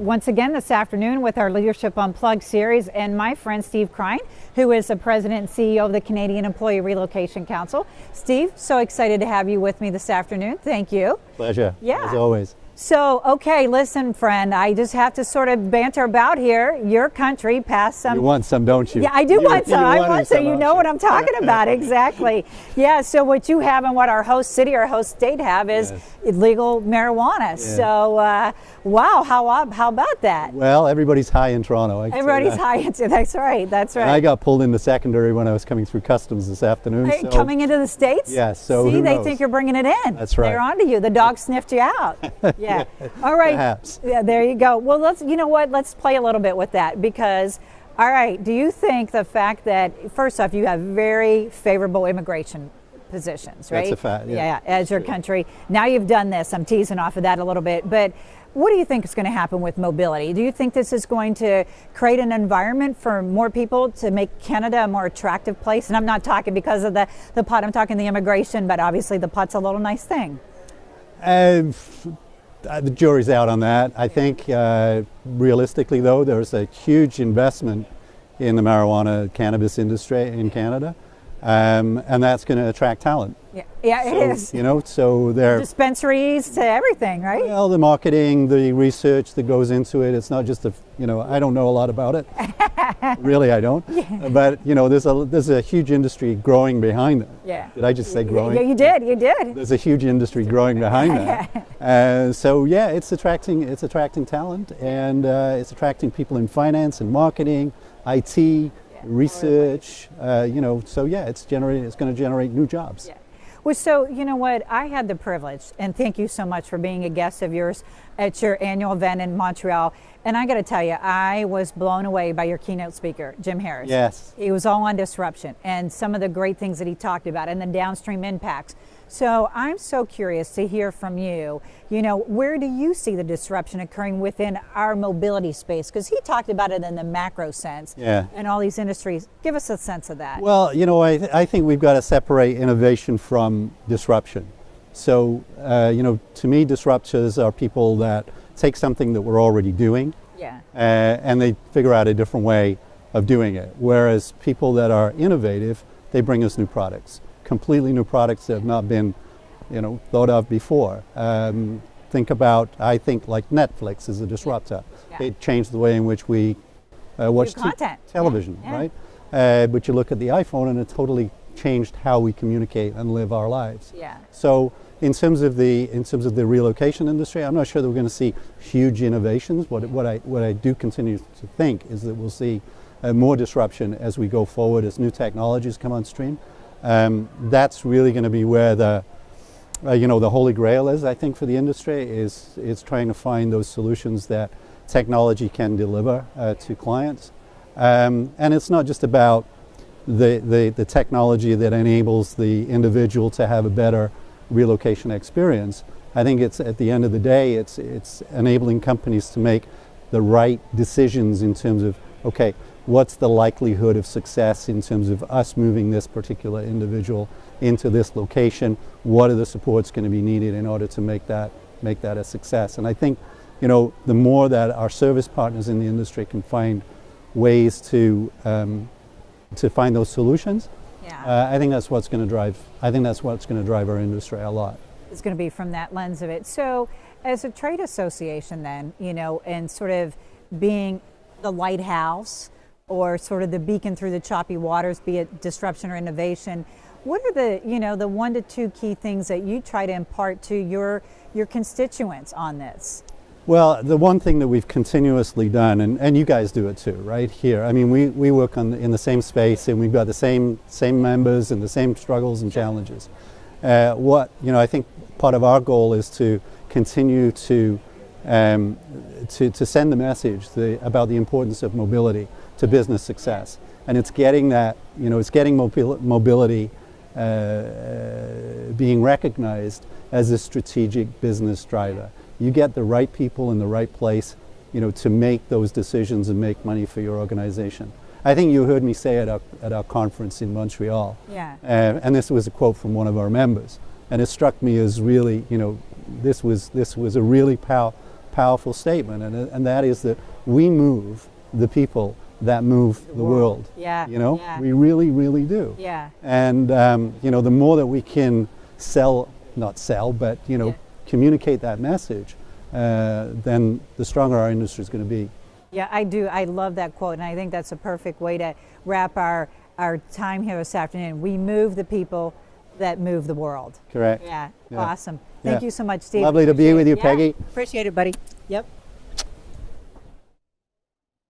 once again this afternoon with our Leadership Unplugged series and my friend Steve Cryne, who is the President and CEO of the Canadian Employee Relocation Council. Steve, so excited to have you with me this afternoon. Thank you. Pleasure, yeah. as always. So, okay, listen, friend, I just have to sort of banter about here. Your country passed some... You want some, don't you? Yeah, I do want some. I want some. You know what I'm talking about. Exactly. Yeah, so what you have and what our host city, our host state have is legal marijuana. Yeah. So, wow, how about that? Well, everybody's high in Toronto. Everybody's high into, that's right, that's right. And I got pulled into secondary when I was coming through customs this afternoon. Hey, so coming into the States? Yeah, so see, they think you're bringing it in. That's right. They're onto you. The dog sniffed you out. Yeah. All right. Perhaps. Yeah, there you go. Well, you know what? Let's play a little bit with that because, all right, do you think the fact that, first off, you have very favorable immigration positions, right? That's a fact, yeah. As your country. Now you've done this. I'm teasing off of that a little bit, but what do you think is going to happen with mobility? Do you think this is going to create an environment for more people to make Canada a more attractive place? And I'm not talking because of the pot, I'm talking the immigration, but obviously the pot's a little nice thing. The jury's out on that. I think realistically, though, there's a huge investment in the marijuana cannabis industry in Canada, and that's going to attract talent. Yeah, it is. You know, so there dispensaries to everything, right? Well, the marketing, the research that goes into it. It's not just I don't know a lot about it. Really, I don't. Yeah. But there's a huge industry growing behind that. Yeah. Did I just say growing? Yeah, you did. You did. There's a huge industry growing behind that. So yeah, it's attracting talent, and it's attracting people in finance and marketing, IT, research. So yeah, it's going to generate new jobs. Yeah. Well, so you know what? I had the privilege, and thank you so much for being a guest of yours at your annual event in Montreal. And I got to tell you, I was blown away by your keynote speaker, Jim Harris. Yes. He was all on disruption and some of the great things that he talked about and the downstream impacts. So I'm so curious to hear from you, where do you see the disruption occurring within our mobility space? Because he talked about it in the macro sense and all these industries. Give us a sense of that. Well, I think we've got to separate innovation from disruption. So, to me, disruptors are people that take something that we're already doing and they figure out a different way of doing it. Whereas people that are innovative, they bring us new products. Completely new products that have not been, thought of before. Think about, I think, like Netflix is a disruptor. Yeah. It changed the way in which we watch television, right? But you look at the iPhone and it totally changed how we communicate and live our lives. Yeah. So in terms of the relocation industry, I'm not sure that we're going to see huge innovations. What I do continue to think is that we'll see more disruption as we go forward, as new technologies come on stream. That's really going to be where the holy grail is, I think, for the industry, is trying to find those solutions that technology can deliver to clients. And it's not just about the technology that enables the individual to have a better relocation experience. I think it's, at the end of the day, it's enabling companies to make the right decisions in terms of, okay, what's the likelihood of success in terms of us moving this particular individual into this location? What are the supports going to be needed in order to make that a success? And I think, the more that our service partners in the industry can find ways to find those solutions, I think that's what's going to drive. I think that's what's going to drive our industry a lot. It's going to be from that lens of it. So, as a trade association, then, and sort of being the lighthouse, or sort of the beacon through the choppy waters, be it disruption or innovation. What are the 1 to 2 key things that you try to impart to your constituents on this? Well, the one thing that we've continuously done, and you guys do it too, right here. I mean, we work in the same space, and we've got the same members and the same struggles and challenges. I think part of our goal is to continue to send the message about the importance of mobility to business success, and it's getting that, it's getting mobility being recognized as a strategic business driver. You get the right people in the right place, to make those decisions and make money for your organization. I think you heard me say at our conference in Montreal, and this was a quote from one of our members, and it struck me as really, this was a really powerful statement, and that is that we move the people that move the world. Yeah. You know, Yeah. we really, really do. Yeah. And you know, the more that we can not sell, but you know, Yeah. communicate that message, then the stronger our industry is going to be. Yeah, I do. I love that quote, and I think that's a perfect way to wrap our time here this afternoon. We move the people that move the world. Correct. Yeah, Yeah. awesome. Thank Yeah. you so much, Steve. Lovely to be Appreciate with it. you, Yeah, Peggy. appreciate it, buddy. Yep.